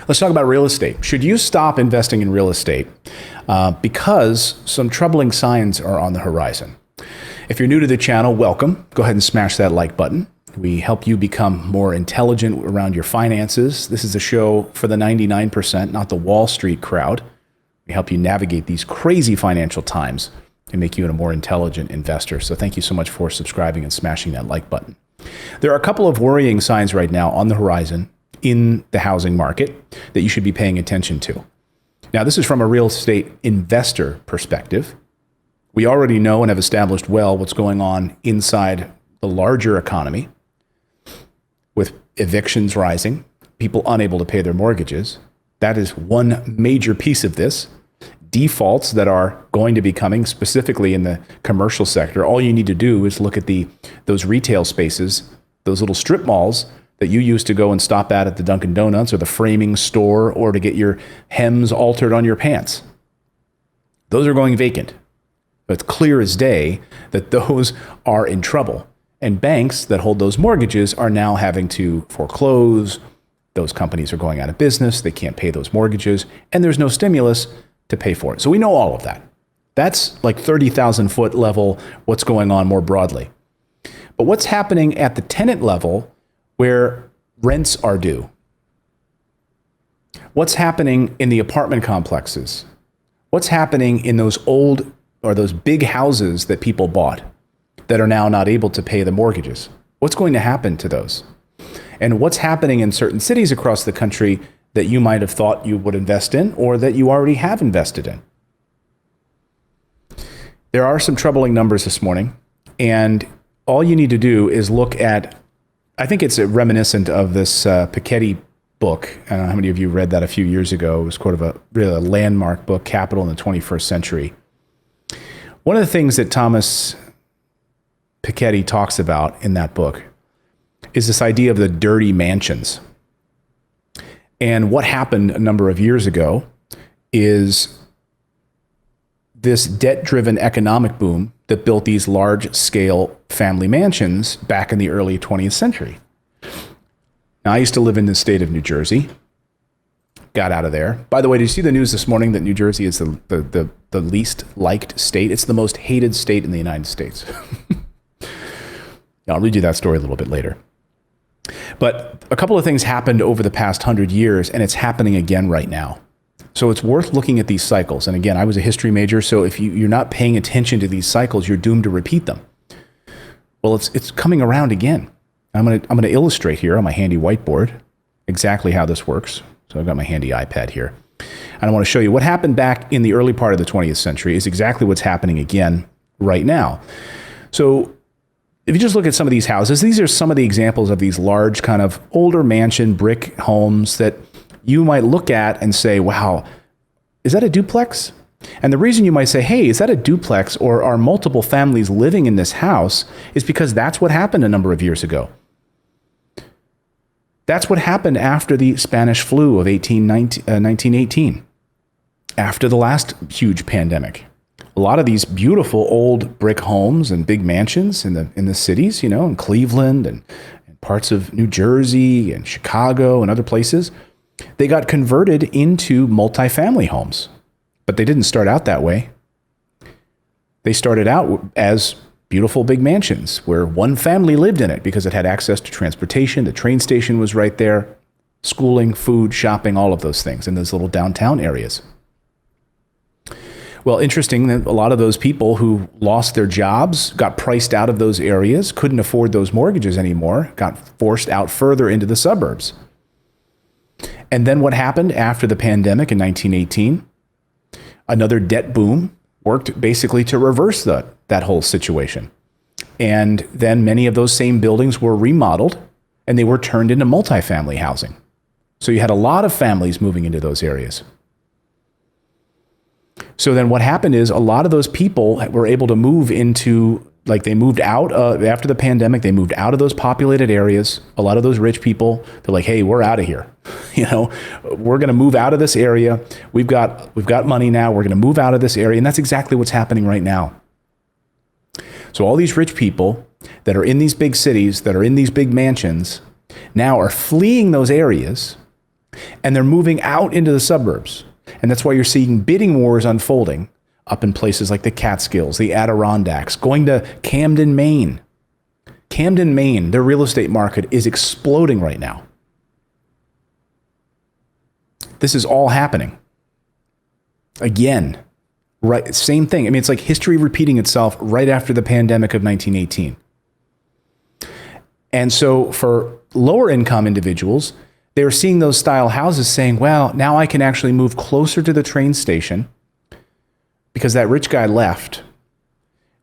Let's talk about real estate. Should you stop investing in real estate because some troubling signs are on the horizon? If you're new to the channel, welcome. Go ahead and smash that like button. We help you become more intelligent around your finances. This is a show for the 99%, not the Wall Street crowd. We help you navigate these crazy financial times and make you a more intelligent investor. So thank you so much for subscribing and smashing that like button. There are a couple of worrying signs right now on the horizon in the housing market that you should be paying attention to. Now, this is from a real estate investor perspective. We already know and have established well what's going on inside the larger economy with evictions rising, people unable to pay their mortgages. That is one major piece of this. Defaults that are going to be coming specifically in the commercial sector. All you need to do is look at those retail spaces, those little strip malls that you used to go and stop at the Dunkin' Donuts or the framing store or to get your hems altered on your pants. Those are going vacant. But it's clear as day that those are in trouble. And banks that hold those mortgages are now having to foreclose. Those companies are going out of business. They can't pay those mortgages. And there's no stimulus to pay for it. So we know all of that. That's like 30,000 foot level, what's going on more broadly. But what's happening at the tenant level where rents are due? What's happening in the apartment complexes? What's happening in those old or those big houses that people bought that are now not able to pay the mortgages? What's going to happen to those? And what's happening in certain cities across the country that you might have thought you would invest in or that you already have invested in? There are some troubling numbers this morning, and all you need to do is look at, I think it's reminiscent of this Piketty book. I don't know how many of you read that a few years ago. It was kind of a really landmark book, Capital in the 21st Century. One of the things that Thomas Piketty talks about in that book is this idea of the dirty mansions. And what happened a number of years ago is this debt-driven economic boom that built these large-scale family mansions back in the early 20th century. Now, I used to live in the state of New Jersey, got out of there. By the way, did you see the news this morning that New Jersey is the least liked state? It's the most hated state in the United States. I'll read you that story a little bit later. But a couple of things happened over the past 100 years, and it's happening again right now. So it's worth looking at these cycles. And again, I was a history major, so if you're not paying attention to these cycles, you're doomed to repeat them. Well, it's coming around again. I'm gonna illustrate here on my handy whiteboard exactly how this works. So I've got my handy iPad here. And I want to show you what happened back in the early part of the 20th century is exactly what's happening again right now. So if you just look at some of these houses, these are some of the examples of these large kind of older mansion brick homes that you might look at and say, wow, is that a duplex? And the reason you might say, hey, is that a duplex or are multiple families living in this house is because that's what happened a number of years ago. That's what happened after the Spanish flu of 1918, after the last huge pandemic. A lot of these beautiful old brick homes and big mansions in the cities, in Cleveland and parts of New Jersey and Chicago and other places, they got converted into multifamily homes. But they didn't start out that way. They started out as beautiful big mansions where one family lived in it because it had access to transportation. The train station was right there, schooling, food, shopping, all of those things in those little downtown areas. Well, interesting that a lot of those people who lost their jobs, got priced out of those areas, couldn't afford those mortgages anymore, got forced out further into the suburbs. And then what happened after the pandemic in 1918? Another debt boom worked basically to reverse that whole situation. And then many of those same buildings were remodeled and they were turned into multifamily housing. So you had a lot of families moving into those areas. So then what happened is a lot of those people were able to move into, like they moved out after the pandemic, they moved out of those populated areas. A lot of those rich people, they're like, hey, we're out of here. We're going to move out of this area. We've got money now. We're going to move out of this area. And that's exactly what's happening right now. So all these rich people that are in these big cities, that are in these big mansions, now are fleeing those areas And they're moving out into the suburbs. And that's why you're seeing bidding wars unfolding up in places like the Catskills, the Adirondacks, going to Camden, Maine. Camden, Maine, their real estate market is exploding right now. This is all happening. Again, right, same thing. I mean, it's like history repeating itself right after the pandemic of 1918. And so for lower income individuals, they were seeing those style houses saying, well, now I can actually move closer to the train station because that rich guy left.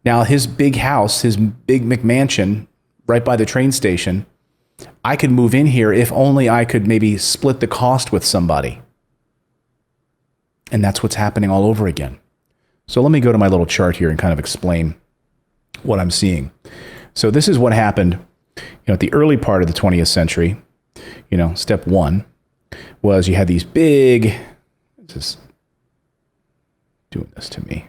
Now his big house, his big McMansion right by the train station, I could move in here if only I could maybe split the cost with somebody. And that's what's happening all over again. So let me go to my little chart here and kind of explain what I'm seeing. So this is what happened, at the early part of the 20th century. Step one was you had these big, just doing this to me.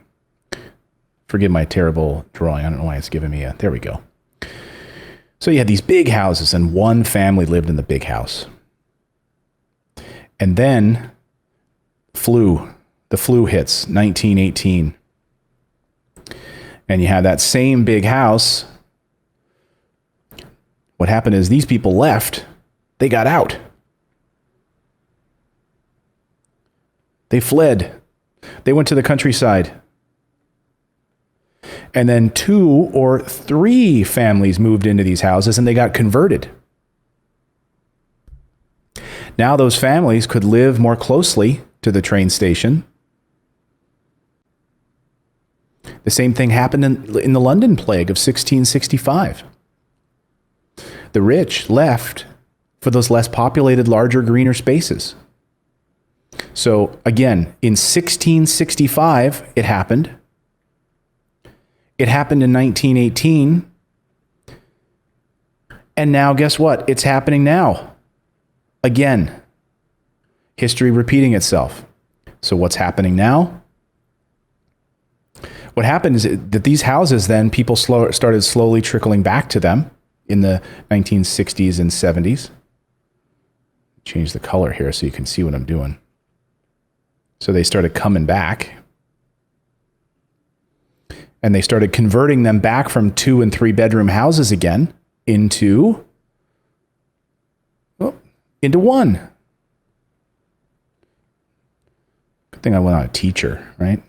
Forgive my terrible drawing. I don't know why it's giving me there we go. So you had these big houses and one family lived in the big house. And then the flu hits 1918. And you have that same big house. What happened is these people left. They got out. They fled. They went to the countryside. And then 2 or 3 families moved into these houses and they got converted. Now those families could live more closely to the train station. The same thing happened in the London plague of 1665. The rich left for those less populated, larger, greener spaces. So again, in 1665, it happened. It happened in 1918. And now guess what? It's happening now. Again, history repeating itself. So what's happening now? What happened is that these houses then, people started slowly trickling back to them in the 1960s and 70s. Change the color here so you can see what I'm doing. So they started coming back. And they started converting them back from 2 and 3 bedroom houses again into 1. Good thing I went on a teacher, right?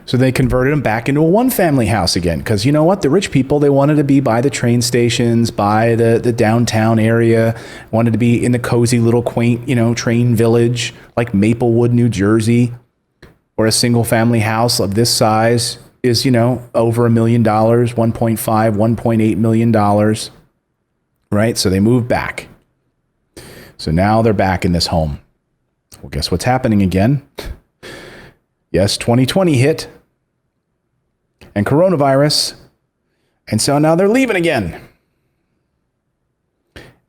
So they converted them back into a 1-family house again. Because you know what? The rich people, they wanted to be by the train stations, by the downtown area, wanted to be in the cozy little quaint, train village like Maplewood, New Jersey, where a single family house of this size is, over $1 million, 1.5, $1.8 million, right? So they moved back. So now they're back in this home. Well, guess what's happening again? Yes, 2020 hit and coronavirus. And so now they're leaving again.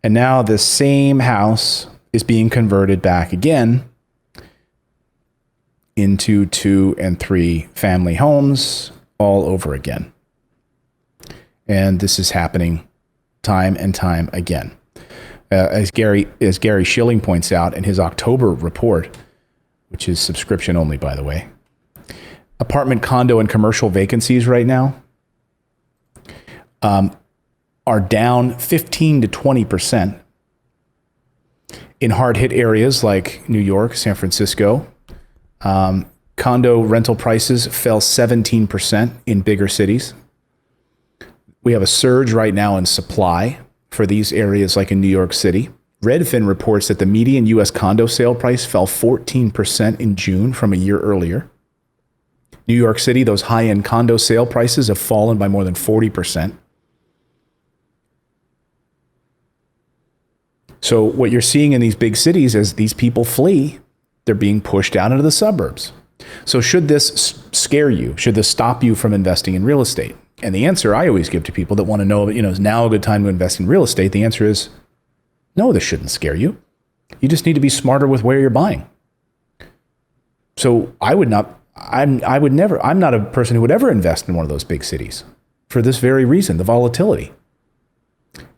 And now the same house is being converted back again into 2 and 3 family homes all over again. And this is happening time and time again. As Gary Schilling points out in his October report, which is subscription only, by the way, apartment, condo, and commercial vacancies right now are down 15 to 20% in hard-hit areas like New York, San Francisco. Condo rental prices fell 17% in bigger cities. We have a surge right now in supply for these areas like in New York City. Redfin reports that the median U.S. condo sale price fell 14% in June from a year earlier. New York City, those high-end condo sale prices have fallen by more than 40%. So what you're seeing in these big cities as these people flee, they're being pushed out into the suburbs. So should this scare you? Should this stop you from investing in real estate? And the answer I always give to people that want to know, is now a good time to invest in real estate? The answer is no, this shouldn't scare you. You just need to be smarter with where you're buying. So I'm not a person who would ever invest in one of those big cities for this very reason, the volatility,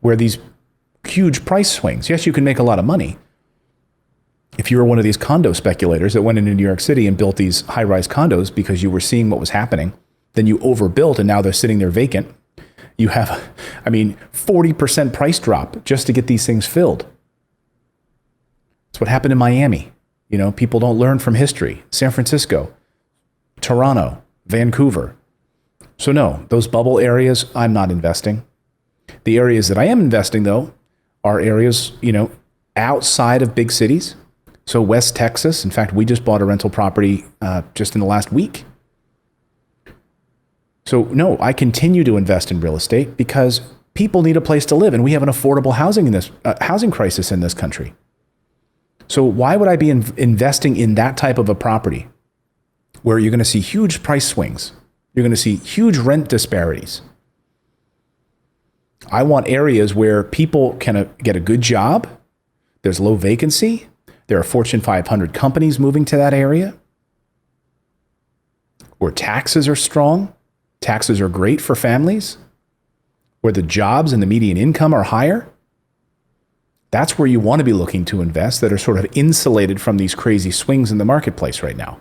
where these huge price swings. Yes, you can make a lot of money. If you were one of these condo speculators that went into New York City and built these high-rise condos because you were seeing what was happening, then you overbuilt and now they're sitting there vacant. You have, 40% price drop just to get these things filled. That's what happened in Miami. People don't learn from history. San Francisco, Toronto, Vancouver. So no, those bubble areas, I'm not investing. The areas that I am investing, though, are areas, outside of big cities. So West Texas, in fact, we just bought a rental property just in the last week. So no, I continue to invest in real estate because people need a place to live, and we have an affordable housing crisis in this country. So why would I be investing in that type of a property where you're going to see huge price swings? You're going to see huge rent disparities. I want areas where people can get a good job. There's low vacancy. There are Fortune 500 companies moving to that area. Where taxes are strong. Taxes are great for families. Where the jobs and the median income are higher. That's where you want to be looking to invest, that are sort of insulated from these crazy swings in the marketplace right now.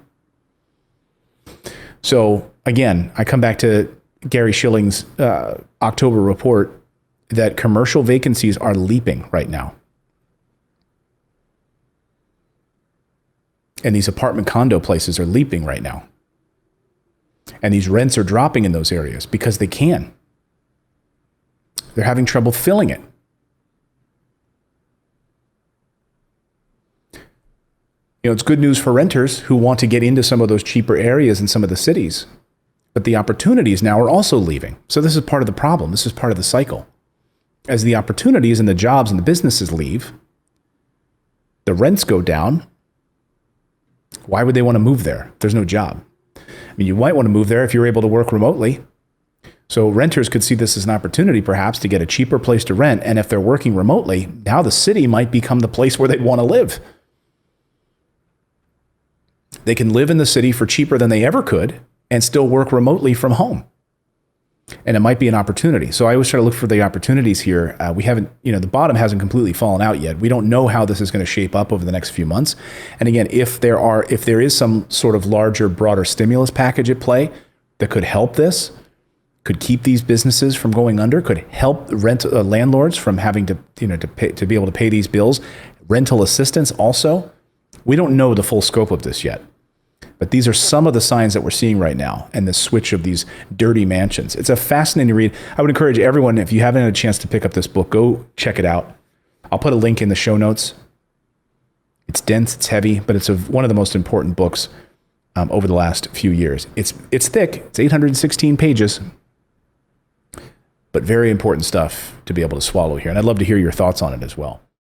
So again, I come back to Gary Schilling's October report that commercial vacancies are leaping right now. And these apartment condo places are leaping right now. And these rents are dropping in those areas because they can. They're having trouble filling it. It's good news for renters who want to get into some of those cheaper areas in some of the cities. But the opportunities now are also leaving. So this is part of the problem. This is part of the cycle. As the opportunities and the jobs and the businesses leave, the rents go down. Why would they want to move there if there's no job? You might want to move there if you're able to work remotely. So renters could see this as an opportunity perhaps to get a cheaper place to rent. And if they're working remotely, now the city might become the place where they'd want to live. They can live in the city for cheaper than they ever could and still work remotely from home. And it might be an opportunity. So I always try to look for the opportunities here. We haven't, the bottom hasn't completely fallen out yet. We don't know how this is going to shape up over the next few months. And again, if there is some sort of larger, broader stimulus package at play that could help this, could keep these businesses from going under, could help landlords from having to be able to pay these bills, rental assistance also. We don't know the full scope of this yet. But these are some of the signs that we're seeing right now and the switch of these dirty mansions. It's a fascinating read. I would encourage everyone, if you haven't had a chance to pick up this book, go check it out. I'll put a link in the show notes. It's dense, it's heavy, but it's one of the most important books over the last few years. It's thick. It's 816 pages, but very important stuff to be able to swallow here. And I'd love to hear your thoughts on it as well.